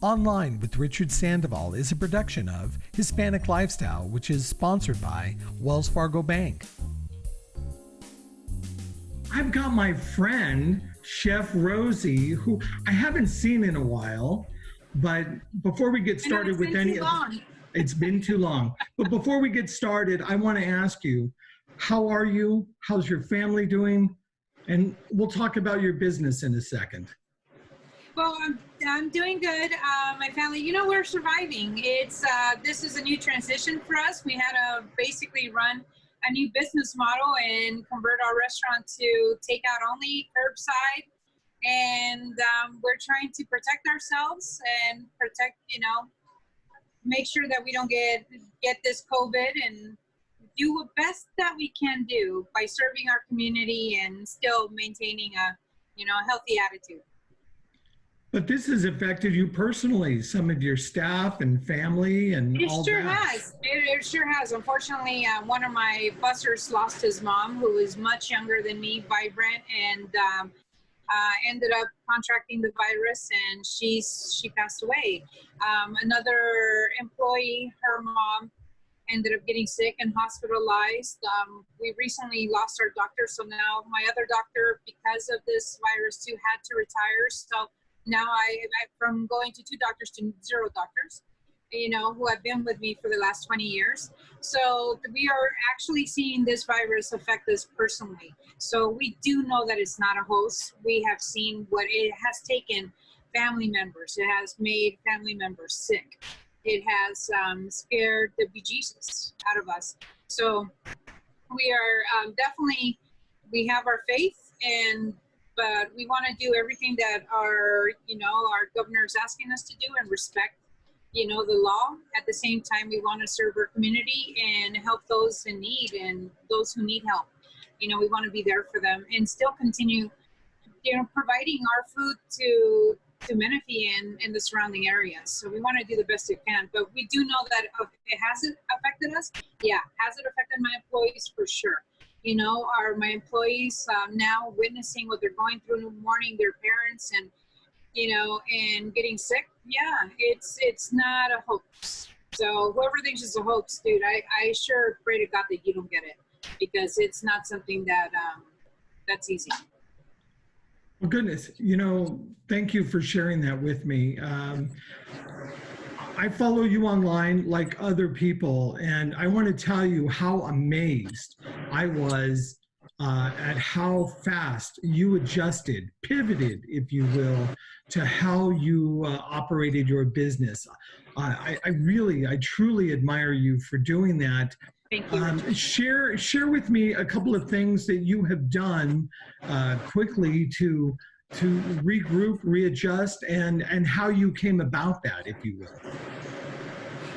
Online with Richard Sandoval is a production of Hispanic Lifestyle, which is sponsored by Wells Fargo Bank. I've got my friend, Chef Rosie, who I haven't seen in a while, but before we get started with any of it's been too long. But before we get started, I want to ask you, how are you? How's your family doing? And we'll talk about your business in a second. Well, I'm doing good. My family, we're surviving. This is a new transition for us. We had to basically run a new business model and convert our restaurant to takeout only, curbside. And we're trying to protect ourselves and protect, make sure that we don't get this COVID and do the best that we can do by serving our community and still maintaining a healthy attitude. But this has affected you personally, some of your staff and family and all that. It sure has. Unfortunately, one of my bussers lost his mom, who is much younger than me, vibrant, and ended up contracting the virus, and she passed away. Another employee, her mom, ended up getting sick and hospitalized. We recently lost our doctor, so now my other doctor, because of this virus too, had to retire. So now I from going to 2 doctors to 0 doctors, who have been with me for the last 20 years. So we are actually seeing this virus affect us personally. So we do know that it's not a host. We have seen what it has taken family members. It has made family members sick. It has scared the bejesus out of us. So we are definitely, we have our faith, but we want to do everything that our governor is asking us to do and respect, the law. At the same time, we want to serve our community and help those in need and those who need help. We want to be there for them and still continue, providing our food to Menifee and the surrounding areas. So we want to do the best we can, but we do know that it hasn't affected us. Yeah, has it affected my employees? For sure. Are my employees now witnessing what they're going through in the morning, their parents, and and getting sick? Yeah, it's not a hoax. So whoever thinks it's a hoax, dude, I sure pray to God that you don't get it, because it's not something that that's easy. Well, goodness, thank you for sharing that with me. I follow you online like other people, and I want to tell you how amazed I was at how fast you adjusted, pivoted, if you will, to how you operated your business. I truly admire you for doing that. Thank you. Share with me a couple of things that you have done quickly to regroup, readjust, and how you came about that, if you will.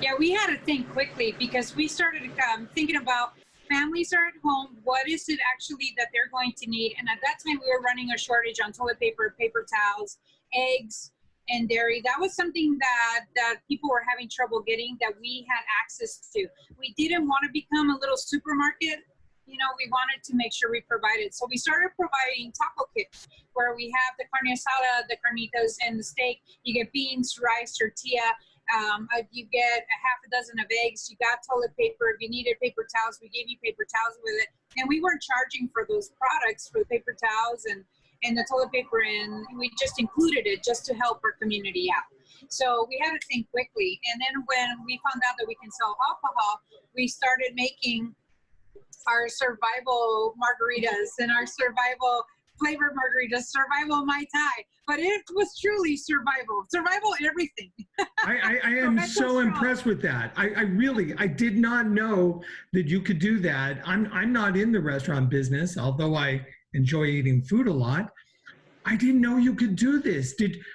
Yeah, we had to think quickly because we started thinking about families are at home. What is it actually that they're going to need? And at that time, we were running a shortage on toilet paper, paper towels, eggs, and dairy. That was something that people were having trouble getting, that we had access to. We didn't want to become a little supermarket. We wanted to make sure we provided. So we started providing taco kits where we have the carne asada, the carnitas, and the steak. You get beans, rice, tortilla. You get a half a dozen of eggs. You got toilet paper. If you needed paper towels, we gave you paper towels with it. And we weren't charging for those products, for the paper towels and the toilet paper, and we just included it just to help our community out. So we had to think quickly. And then when we found out that we can sell alcohol, we started making our survival margaritas and our survival flavor margaritas, survival Mai Tai. But it was truly survival everything. I am so impressed with that. I did not know that you could do that. I'm not in the restaurant business, although I enjoy eating food a lot. I didn't know you could do this.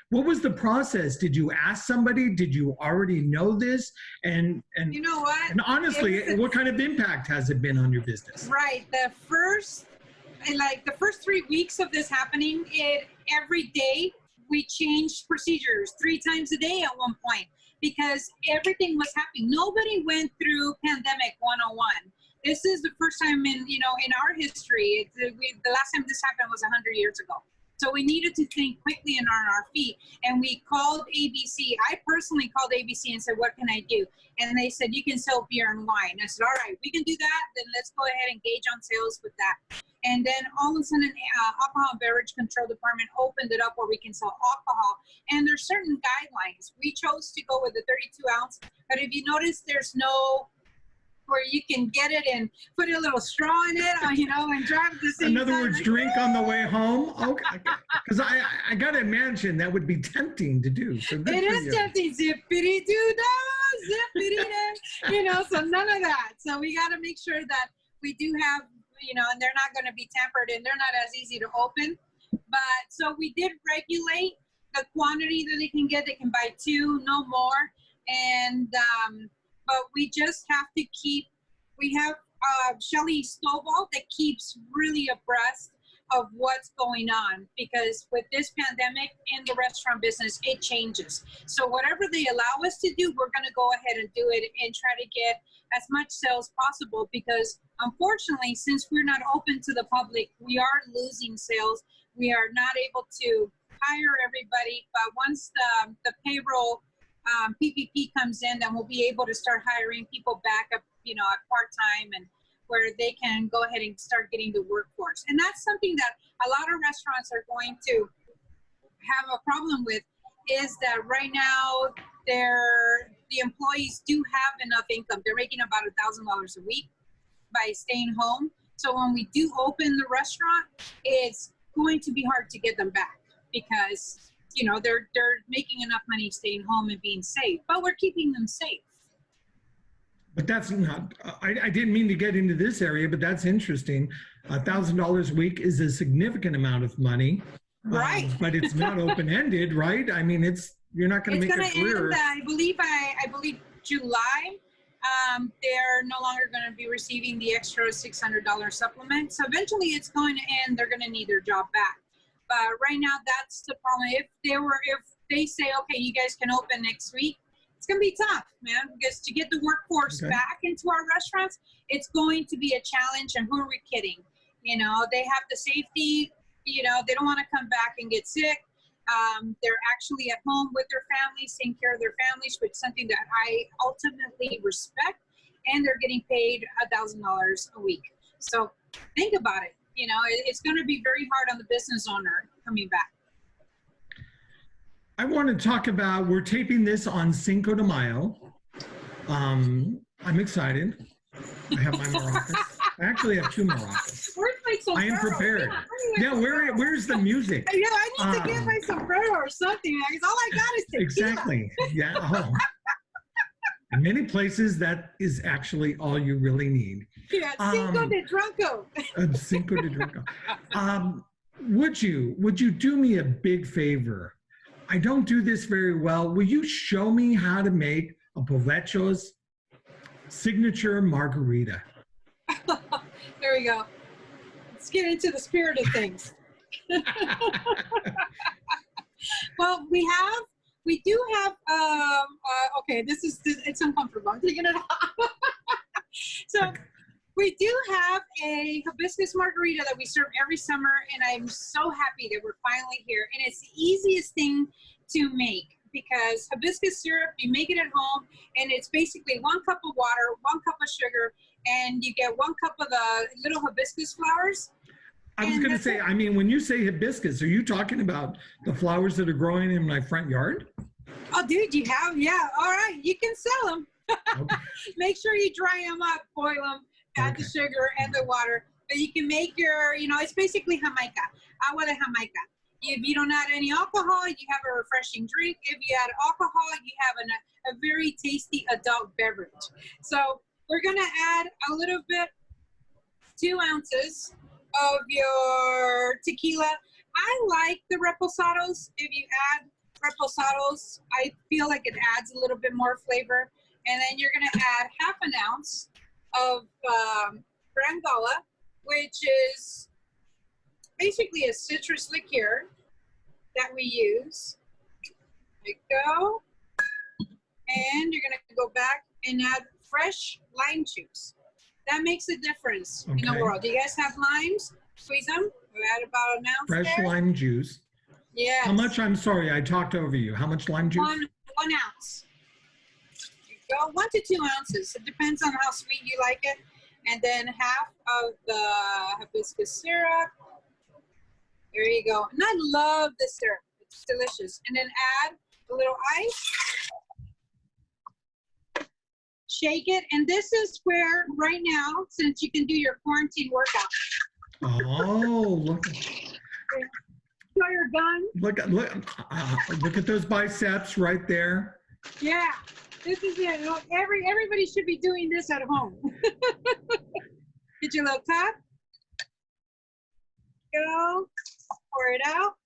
What was the process? Did you ask somebody? Did you already know this? And you know what? And honestly, what kind of impact has it been on your business? Right. The first 3 weeks of this happening, every day we changed procedures 3 times a day at one point because everything was happening. Nobody went through pandemic 101. This is the first time in our history. The last time this happened was 100 years ago. So we needed to think quickly and on our feet. And we called ABC. I personally called ABC and said, what can I do? And they said, you can sell beer and wine. I said, all right, we can do that. Then let's go ahead and gauge on sales with that. And then all of a sudden, Alcohol and Beverage Control Department opened it up where we can sell alcohol. And there's certain guidelines. We chose to go with the 32 ounce. But if you notice, there's no where you can get it and put a little straw in it, you know, and drive at the same time. In other words, drink on the way home? Okay. Because I got to imagine that would be tempting to do. So it is tempting. Zippity-doo-dah, zippity-doo. You know, so none of that. So we got to make sure that we do have, you know, and they're not going to be tempered and they're not as easy to open. But so we did regulate the quantity that they can get. They can buy 2, no more. And, but we just have to keep, we have Shelly Stovall that keeps really abreast of what's going on, because with this pandemic in the restaurant business, it changes. So whatever they allow us to do, we're going to go ahead and do it and try to get as much sales possible, because unfortunately, since we're not open to the public, we are losing sales. We are not able to hire everybody, but once the payroll PPP comes in, then we'll be able to start hiring people back up, you know, at part-time, and where they can go ahead and start getting the workforce. And that's something that a lot of restaurants are going to have a problem with, is that right now the employees do have enough income. They're making about $1,000 a week by staying home. So when we do open the restaurant, it's going to be hard to get them back, because you know, they're making enough money staying home and being safe, but we're keeping them safe. But that's not, I didn't mean to get into this area, but that's interesting. $1,000 a week is a significant amount of money. Right. But it's not open-ended, right? I mean, you're not going to make a career. End, I believe July, they're no longer going to be receiving the extra $600 supplement. So eventually it's going to end. They're going to need their job back. But right now, that's the problem. If they say, okay, you guys can open next week, it's going to be tough, man, because to get the workforce back into our restaurants, it's going to be a challenge. And who are we kidding? You know, they have the safety, you know, they don't want to come back and get sick. They're actually at home with their families, taking care of their families, which is something that I ultimately respect. And they're getting paid $1,000 a week. So think about it. You know, it's going to be very hard on the business owner coming back. I want to talk about, we're taping this on Cinco de Mayo. I'm excited. I have my maracas. I actually have 2 maracas. Where's my sombrero? I am prepared. Yeah, where's the music? Yeah, I need to get my sombrero or something, because all I got is tequila. Exactly. Yeah. Oh. In many places, that is actually all you really need. Yeah, Cinco de Drunko. Cinco de Drunko. Would you do me a big favor? I don't do this very well. Will you show me how to make a Provecho's signature margarita? There we go. Let's get into the spirit of things. Well, we do have, okay, it's uncomfortable. I'm taking it off. So we do have a hibiscus margarita that we serve every summer, and I'm so happy that we're finally here. And it's the easiest thing to make, because hibiscus syrup, you make it at home, and it's basically 1 cup of water, 1 cup of sugar, and you get 1 cup of the little hibiscus flowers. I was going to say, I mean, when you say hibiscus, are you talking about the flowers that are growing in my front yard? Oh, dude, yeah. All right, you can sell them. Okay. Make sure you dry them up, boil them, add the sugar and the water. But you can make your, you know, it's basically Jamaica, agua de Jamaica. If you don't add any alcohol, you have a refreshing drink. If you add alcohol, you have a very tasty adult beverage. So we're going to add a little bit, 2 ounces of your tequila. I like the reposados. If you add reposados, I feel like it adds a little bit more flavor. And then you're going to add 1/2 ounce of Brangala, which is basically a citrus liqueur that we use. There you go. And you're going to go back and add fresh lime juice. That makes a difference in the world. Do you guys have limes? Squeeze them. We add about an ounce Fresh there. lime juice. Yes. How much? I'm sorry, I talked over you. How much lime juice? One ounce. There you go, 1 to 2 ounces. It depends on how sweet you like it. And then half of the hibiscus syrup. There you go. And I love this syrup. It's delicious. And then add a little ice. Shake it. And this is where right now, since you can do your quarantine workout. Oh, look. Show your gun. Look at those biceps right there. Yeah. This is it. Everybody should be doing this at home. Get your little cup. Go. Pour it out.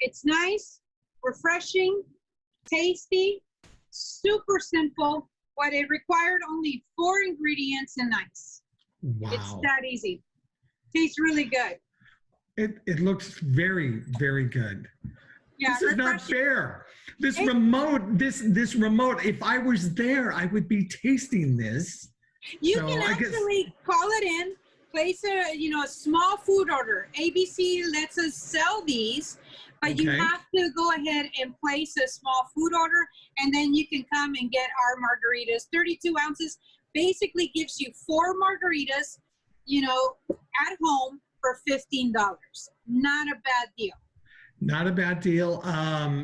It's nice, refreshing, tasty, super simple. What it required only 4 ingredients and nice. Wow. It's that easy. Tastes really good. It looks very, very good. Yeah, this is not fair. This remote, if I was there, I would be tasting this. You can actually call it in, place a small food order. ABC lets us sell these, but you have to go ahead and place a small food order, and then you can come and get our margaritas. 32 ounces basically gives you 4 margaritas, at home for $15. Not a bad deal. Not a bad deal.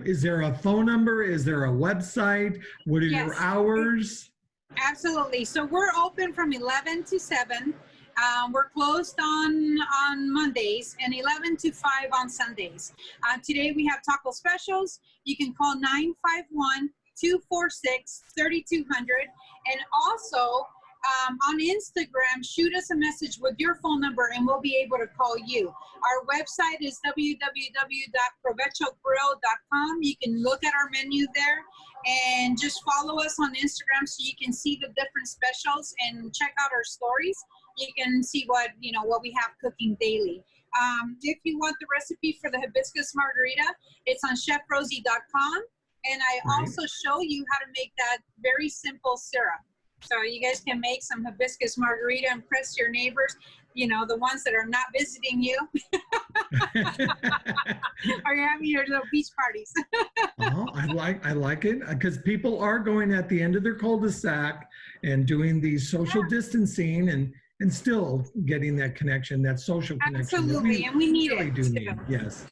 Is there a phone number? Is there a website? What are your hours? Absolutely. So we're open from 11 to 7. We're closed on Mondays and 11 to 5 on Sundays. Today we have taco specials. You can call 951-246-3200. And also on Instagram, shoot us a message with your phone number and we'll be able to call you. Our website is www.provechogrill.com. You can look at our menu there and just follow us on Instagram so you can see the different specials and check out our stories. You can see what we have cooking daily. If you want the recipe for the hibiscus margarita, it's on chefrosie.com. And I also show you how to make that very simple syrup. So you guys can make some hibiscus margarita, impress your neighbors, the ones that are not visiting you. Or you're having your little beach parties. Oh, I like it because people are going at the end of their cul-de-sac and doing the social distancing and still getting that connection, that social connection. Absolutely, and we need really it. Do need. Yes.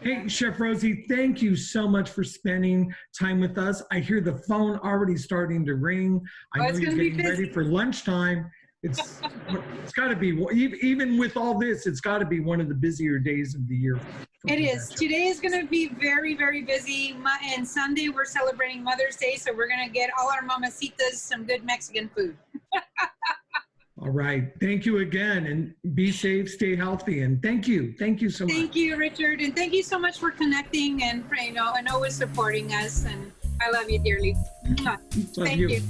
Hey, Chef Rosie, thank you so much for spending time with us. I hear the phone already starting to ring. I know you're getting ready for lunchtime. It's got to be, even with all this, it's got to be one of the busier days of the year. It is. Today is going to be very, very busy. And Sunday, we're celebrating Mother's Day, so we're going to get all our mamacitas some good Mexican food. All right. Thank you again, and be safe, stay healthy, and thank you. Thank you so much. Thank you, Richard, and thank you so much for connecting and and always supporting us. And I love you dearly. Love Thank you.